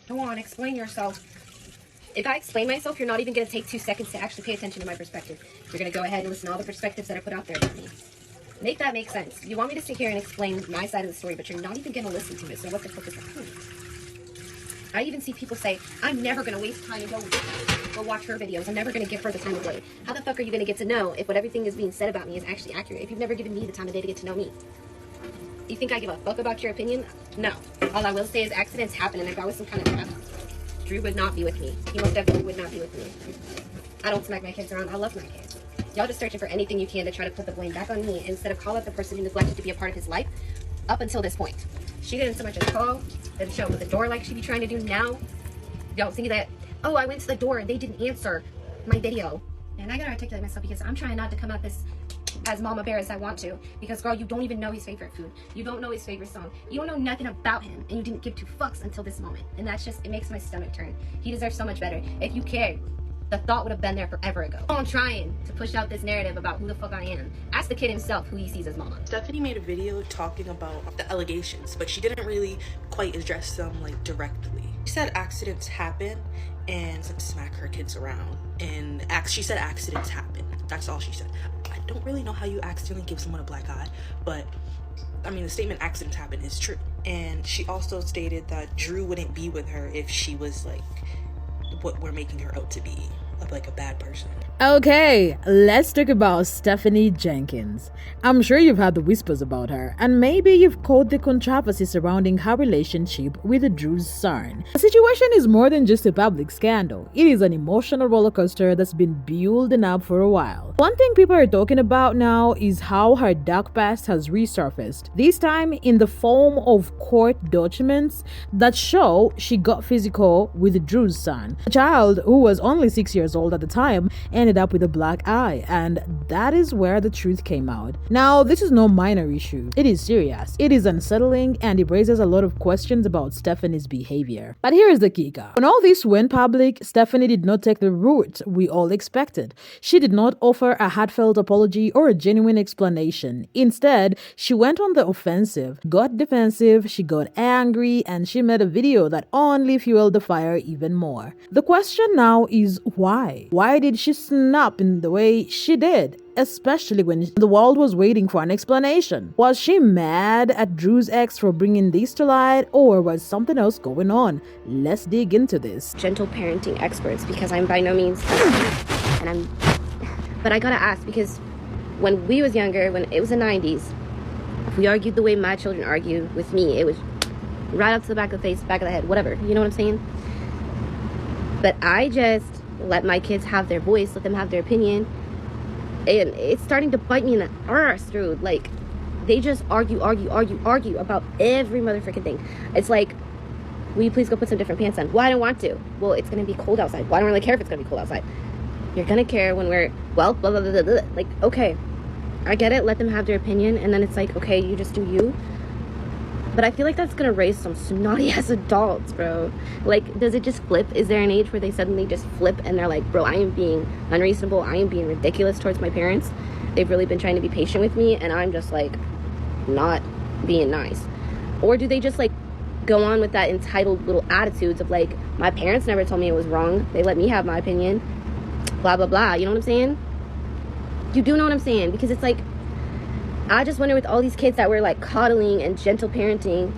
Go on, explain yourself. If I explain myself, you're not even going to take 2 seconds to actually pay attention to my perspective. You're going to go ahead and listen to all the perspectives that are put out there about me. Make that make sense. You want me to sit here and explain my side of the story, but you're not even going to listen to it, so what the fuck is the point? I even see people say, I'm never going to waste time and go watch her videos. I'm never going to give her the time of day. How the fuck are you going to get to know if what everything is being said about me is actually accurate, if you've never given me the time of day to get to know me? You think I give a fuck about your opinion? No. All I will say is accidents happen, and if I was some kind of crap, Drew would not be with me. He most definitely would not be with me. I don't smack my kids around. I love my kids. Y'all just searching for anything you can to try to put the blame back on me instead of call out the person who neglected to be a part of his life up until this point. She didn't so much as call, didn't show up at the door like she be trying to do now. Y'all see that? Oh, I went to the door and they didn't answer my video. And I gotta articulate myself because I'm trying not to come out this as mama bear as I want to, because girl, you don't even know his favorite food, you don't know his favorite song, you don't know nothing about him, and you didn't give 2 fucks until this moment. And that's just, it makes my stomach turn. He deserves so much better. If you cared, the thought would have been there forever ago. I'm trying to push out this narrative about who the fuck I am. Ask the kid himself who he sees as mama. Stephanie made a video talking about the allegations, but she didn't really quite address them like directly. She said accidents happen and smack her kids around, and she said accidents happen. That's all she said. I don't really know how you accidentally give someone a black eye, but I mean, the statement accidents happen is true. And she also stated that Drew wouldn't be with her if she was like what we're making her out to be, like a bad person. Okay, let's talk about Stephanie Jenkins. I'm sure you've heard the whispers about her, and maybe you've caught the controversy surrounding her relationship with Drew's son. The situation is more than just a public scandal. It is an emotional roller coaster that's been building up for a while. One thing people are talking about now is how her dark past has resurfaced, this time in the form of court documents that show she got physical with Drew's son. The child, who was only 6 years old at the time, ended up with a black eye, and that is where the truth came out. Now, this is no minor issue. It is serious, it is unsettling, and it raises a lot of questions about Stephanie's behavior. But here is the kicker. When all this went public, Stephanie did not take the route we all expected. She did not offer a heartfelt apology or a genuine explanation. Instead, she went on the offensive, got defensive, she got angry, and she made a video that only fueled the fire even more. The question now is why? Why did she snap in the way she did, especially when the world was waiting for an explanation? Was she mad at Drew's ex for bringing this to light, or was something else going on? Let's dig into this. Gentle parenting experts, because I'm by no means but I gotta ask, because when we was younger, when it was the 90s, if we argued the way my children argue with me, it was right up to the back of the face, back of the head, whatever, you know what I'm saying? But I just let my kids have their voice, let them have their opinion, and it's starting to bite me in the arse, dude. Like, they just argue about every motherfucking thing. It's like, will you please go put some different pants on? Well, I don't want to. Well, it's gonna be cold outside. Well, I don't really care if it's gonna be cold outside. You're gonna care when we're, well, blah, blah, blah, blah, blah. Like, okay, I get it, let them have their opinion, and then it's like, okay, you just do you. But I feel like that's gonna raise some snotty ass adults, bro. Like, does it just flip? Is there an age where they suddenly just flip and they're like, bro, I am being unreasonable, I am being ridiculous towards my parents. They've really been trying to be patient with me, and I'm just like not being nice. Or do they just like go on with that entitled little attitudes of like, my parents never told me it was wrong, they let me have my opinion, blah blah blah, you know what I'm saying? You do know what I'm saying? Because it's like, I just wonder, with all these kids that we're like coddling and gentle parenting,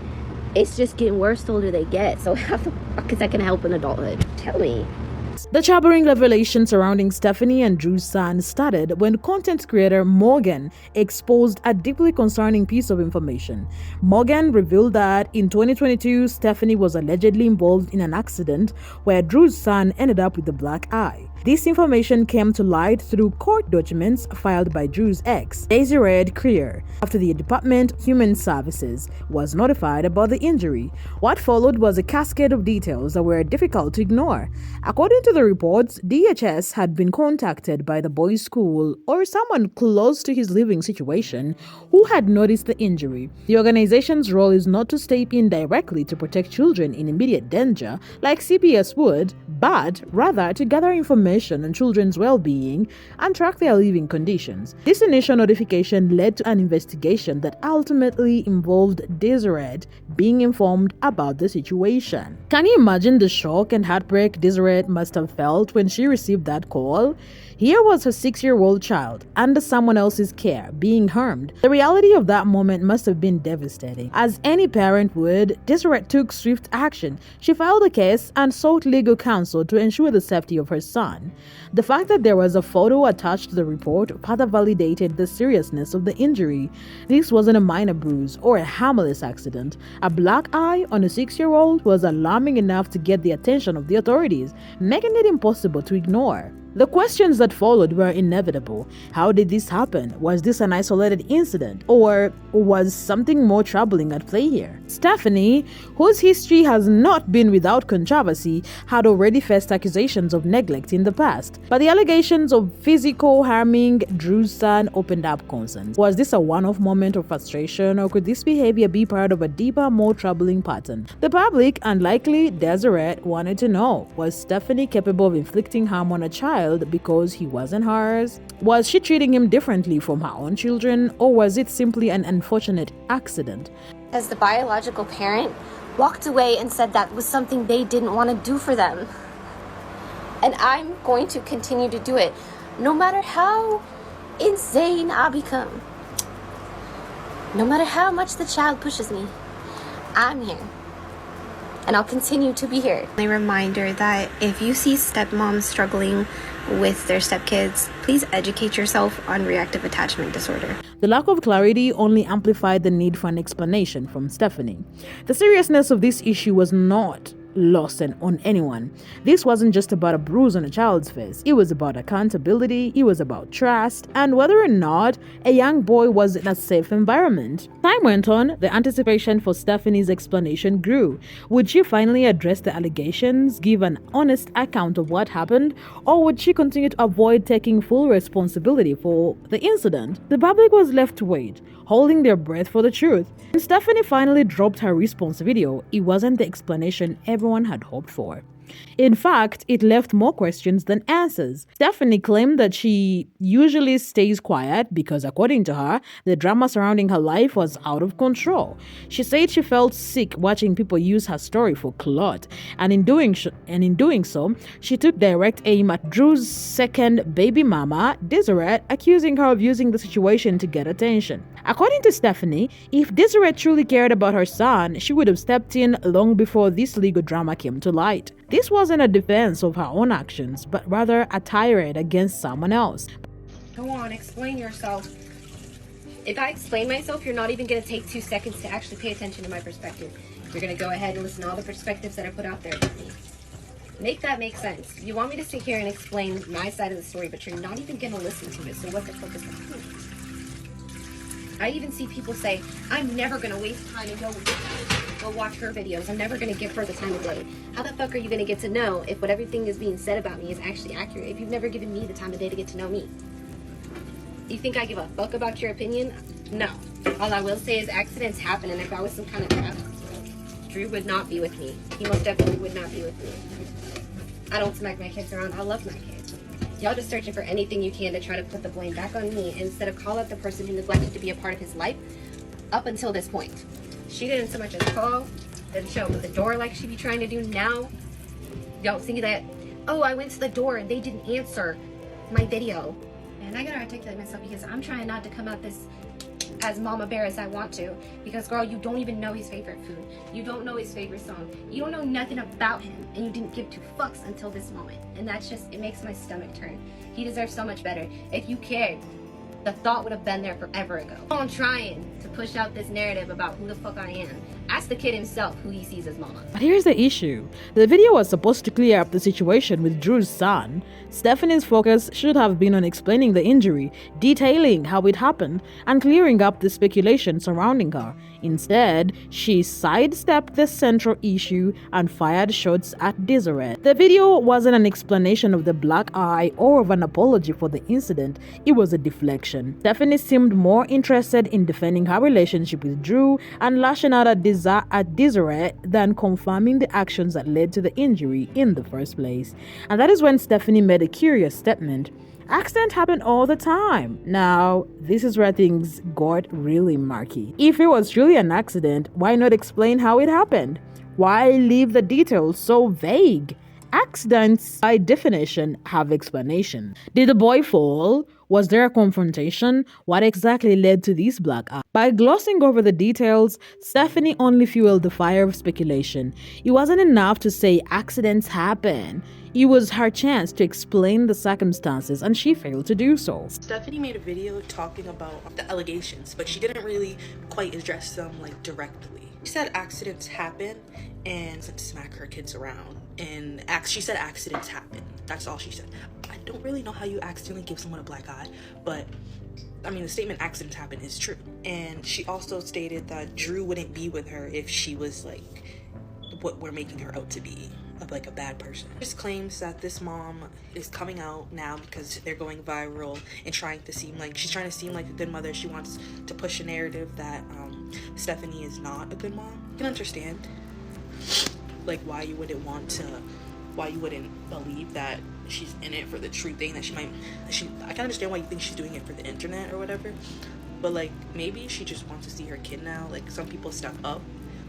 it's just getting worse the older they get. So how the fuck is that gonna help in adulthood? Tell me. The troubling revelation surrounding Stephanie and Drew's son started when content creator Morgan exposed a deeply concerning piece of information. Morgan revealed that in 2022, Stephanie was allegedly involved in an accident where Drew's son ended up with a black eye. This information came to light through court documents filed by Drew's ex, Desiree Creer, after the Department of Human Services was notified about the injury. What followed was a cascade of details that were difficult to ignore. According to the reports, DHS had been contacted by the boy's school or someone close to his living situation who had noticed the injury. The organization's role is not to step in directly to protect children in immediate danger like CPS would, but rather to gather information on children's well-being and track their living conditions. This initial notification led to an investigation that ultimately involved Deseret being informed about the situation. Can you imagine the shock and heartbreak Deseret must have felt when she received that call? Here was her 6-year-old child, under someone else's care, being harmed. The reality of that moment must have been devastating. As any parent would, Deseret took swift action. She filed a case and sought legal counsel to ensure the safety of her son. The fact that there was a photo attached to the report further validated the seriousness of the injury. This wasn't a minor bruise or a harmless accident. A black eye on a 6-year-old was alarming enough to get the attention of the authorities, making it impossible to ignore. The questions that followed were inevitable. How did this happen? Was this an isolated incident? Or was something more troubling at play here? Stephanie, whose history has not been without controversy, had already faced accusations of neglect in the past. But the allegations of physical harming Drew's son opened up concerns. Was this a one-off moment of frustration, or could this behavior be part of a deeper, more troubling pattern? The public, and likely Deseret, wanted to know, was Stephanie capable of inflicting harm on a child because he wasn't hers? Was she treating him differently from her own children, or was it simply an unfortunate accident? As the biological parent, walked away and said that was something they didn't want to do for them. And I'm going to continue to do it, no matter how insane I become. No matter how much the child pushes me, I'm here. And I'll continue to be here. A reminder that if you see stepmoms struggling with their stepkids, please educate yourself on reactive attachment disorder. The lack of clarity only amplified the need for an explanation from Stephanie. The seriousness of this issue was not lost on anyone. This wasn't just about a bruise on a child's face. It was about accountability, it was about trust, and whether or not a young boy was in a safe environment. Time went on, the anticipation for Stephanie's explanation grew. Would she finally address the allegations, give an honest account of what happened, or would she continue to avoid taking full responsibility for the incident? The public was left to wait, holding their breath for the truth. When Stephanie finally dropped her response video, it wasn't the explanation everyone had hoped for. In fact, it left more questions than answers. Stephanie claimed that she usually stays quiet because, according to her, the drama surrounding her life was out of control. She said she felt sick watching people use her story for clout, and in doing so, she took direct aim at Drew's second baby mama, Deseret, accusing her of using the situation to get attention. According to Stephanie, if Deseret truly cared about her son, she would have stepped in long before this legal drama came to light. This wasn't a defense of her own actions, but rather a tirade against someone else. Go on, explain yourself. If I explain myself, you're not even going to take 2 seconds to actually pay attention to my perspective. You're going to go ahead and listen to all the perspectives that I put out there with me. Make that make sense. You want me to sit here and explain my side of the story, but you're not even going to listen to it, so what the fuck is the point? I even see people say, I'm never going to waste time and go watch her videos. I'm never going to give her the time of day. How the fuck are you going to get to know if what everything is being said about me is actually accurate if you've never given me the time of day to get to know me? You think I give a fuck about your opinion? No. All I will say is accidents happen, and if I was some kind of theft, Drew would not be with me. He most definitely would not be with me. I don't smack my kids around. I love my kids. Y'all just searching for anything you can to try to put the blame back on me instead of call out the person who neglected to be a part of his life up until this point. She didn't so much as call, didn't show up at the door like she be trying to do now. Don't think that, oh, I went to the door and they didn't answer my video. And I gotta articulate myself because I'm trying not to come out this as mama bear as I want to, because girl, you don't even know his favorite food, you don't know his favorite song, you don't know nothing about him, and you didn't give 2 fucks until this moment. And that's just, it makes my stomach turn. He deserves so much better. If you cared, the thought would have been there forever ago. I'm trying to push out this narrative about who the fuck I am. Ask the kid himself who he sees as mama. But here's the issue. The video was supposed to clear up the situation with Drew's son. Stephanie's focus should have been on explaining the injury, detailing how it happened, and clearing up the speculation surrounding her. Instead, she sidestepped the central issue and fired shots at Deseret. The video wasn't an explanation of the black eye or of an apology for the incident. It was a deflection. Stephanie seemed more interested in defending her relationship with Drew and lashing out at Deseret Desiree than confirming the actions that led to the injury in the first place. And that is when Stephanie made a curious statement. Accidents happen all the time. Now, this is where things got really murky. If it was truly an accident, why not explain how it happened? Why leave the details so vague? Accidents, by definition, have explanation. Did the boy fall? Was there a confrontation? What exactly led to these black eyes? By glossing over the details, Stephanie only fueled the fire of speculation. It wasn't enough to say accidents happen. It was her chance to explain the circumstances, and she failed to do so. Stephanie made a video talking about the allegations, but she didn't really quite address them directly. She said accidents happen and smack her kids around. And she said accidents happen. That's all she said. I don't really know how you accidentally give someone a black eye, but I mean, the statement accidents happen is true. And she also stated that Drew wouldn't be with her if she was what we're making her out to be, of a bad person. She just claims that this mom is coming out now because they're going viral and trying to seem like a good mother. She wants to push a narrative that Stephanie is not a good mom. I can understand why you wouldn't believe that she's in it for the true thing, I can understand why you think she's doing it for the internet or whatever, but maybe she just wants to see her kid now. Some people step up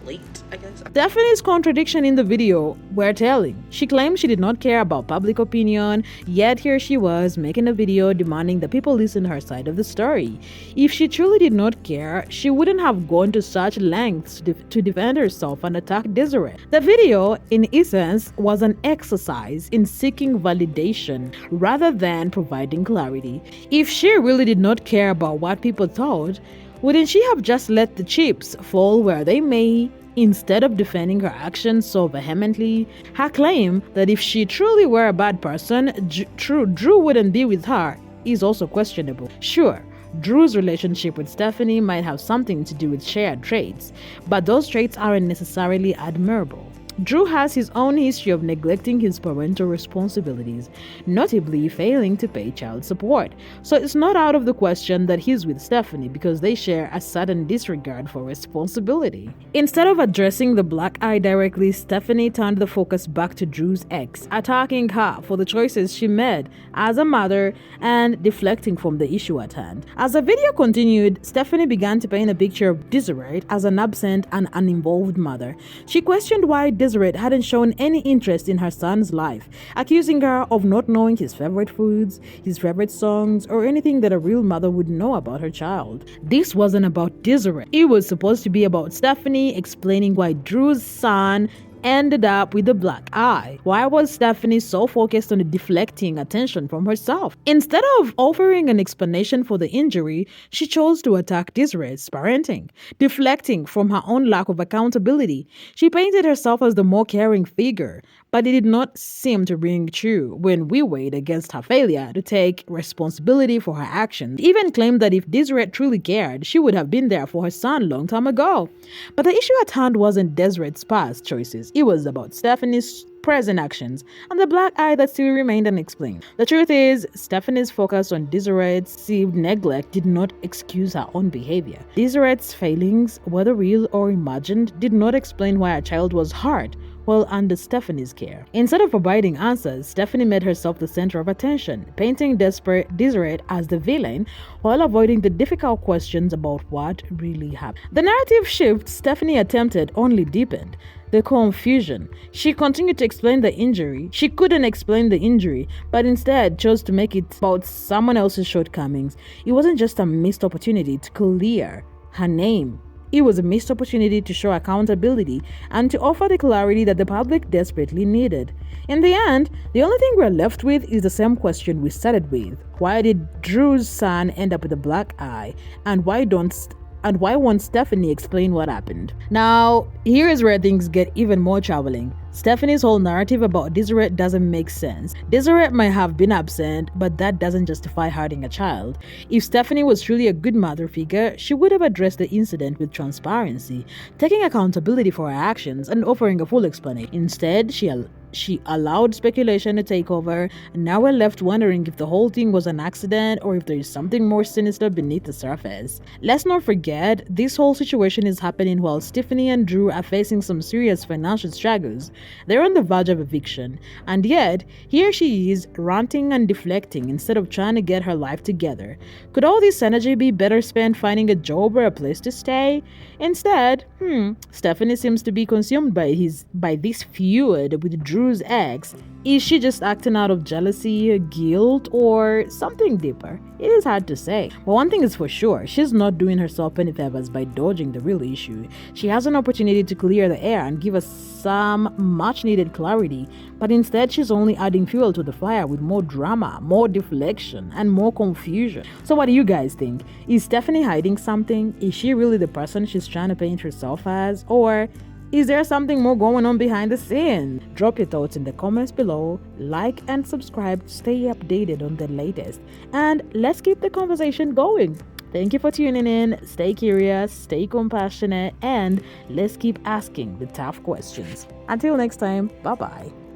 late, I guess. Stephanie's contradiction in the video were telling. She claimed she did not care about public opinion, yet here she was making a video demanding that people listen to her side of the story. If she truly did not care, she wouldn't have gone to such lengths to defend herself and attack Desiree. The video, in essence, was an exercise in seeking validation rather than providing clarity. If she really did not care about what people thought, wouldn't she have just let the chips fall where they may, instead of defending her actions so vehemently? Her claim that if she truly were a bad person, Drew wouldn't be with her is also questionable. Sure, Drew's relationship with Stephanie might have something to do with shared traits, but those traits aren't necessarily admirable. Drew has his own history of neglecting his parental responsibilities, notably failing to pay child support. So it's not out of the question that he's with Stephanie because they share a sudden disregard for responsibility. Instead of addressing the black eye directly, Stephanie turned the focus back to Drew's ex, attacking her for the choices she made as a mother and deflecting from the issue at hand. As the video continued, Stephanie began to paint a picture of Desiree as an absent and uninvolved mother. She questioned why Desiree hadn't shown any interest in her son's life, accusing her of not knowing his favorite foods, his favorite songs, or anything that a real mother would know about her child. This wasn't about Desiree. It was supposed to be about Stephanie explaining why Drew's son ended up with a black eye. Why was Stephanie so focused on deflecting attention from herself? Instead of offering an explanation for the injury, she chose to attack Desiree's parenting, deflecting from her own lack of accountability. She painted herself as the more caring figure, but it did not seem to ring true when we weighed against her failure to take responsibility for her actions. Even claimed that if Desiree truly cared, she would have been there for her son long time ago. But the issue at hand wasn't Desiree's past choices. It was about Stephanie's present actions and the black eye that still remained unexplained. The truth is, Stephanie's focus on Desiree's perceived neglect did not excuse her own behavior. Desiree's failings, whether real or imagined, did not explain why her child was hurt while under Stephanie's care. Instead of providing answers, Stephanie made herself the center of attention, painting desperate Desiree as the villain while avoiding the difficult questions about what really happened. The narrative shift Stephanie attempted only deepened the confusion. She continued to explain the injury. She couldn't explain the injury, but instead chose to make it about someone else's shortcomings. It wasn't just a missed opportunity to clear her name. It was a missed opportunity to show accountability and to offer the clarity that the public desperately needed. In the end, the only thing we're left with is the same question we started with. Why did Drew's son end up with a black eye? And why won't Stephanie explain what happened? Now, here is where things get even more troubling. Stephanie's whole narrative about Desiree doesn't make sense. Desiree might have been absent, but that doesn't justify hurting a child. If Stephanie was truly a good mother figure, she would have addressed the incident with transparency, taking accountability for her actions and offering a full explanation. Instead, she allowed speculation to take over, and now we're left wondering if the whole thing was an accident or if there is something more sinister beneath the surface. Let's not forget, this whole situation is happening while Stephanie and Drew are facing some serious financial struggles. They're on the verge of eviction, and yet, here she is ranting and deflecting instead of trying to get her life together. Could all this energy be better spent finding a job or a place to stay? Instead, Stephanie seems to be consumed by this feud with Drew's ex. Is she just acting out of jealousy, guilt, or something deeper? It is hard to say. But one thing is for sure, she's not doing herself any favors by dodging the real issue. She has an opportunity to clear the air and give us some much needed clarity, but instead she's only adding fuel to the fire with more drama, more deflection, and more confusion. So what do you guys think? Is Stephanie hiding something? Is she really the person she's trying to paint herself as? Or is there something more going on behind the scenes? Drop your thoughts in the comments below, like and subscribe to stay updated on the latest, and let's keep the conversation going. Thank you for tuning in. Stay curious, stay compassionate, and let's keep asking the tough questions. Until next time, bye-bye.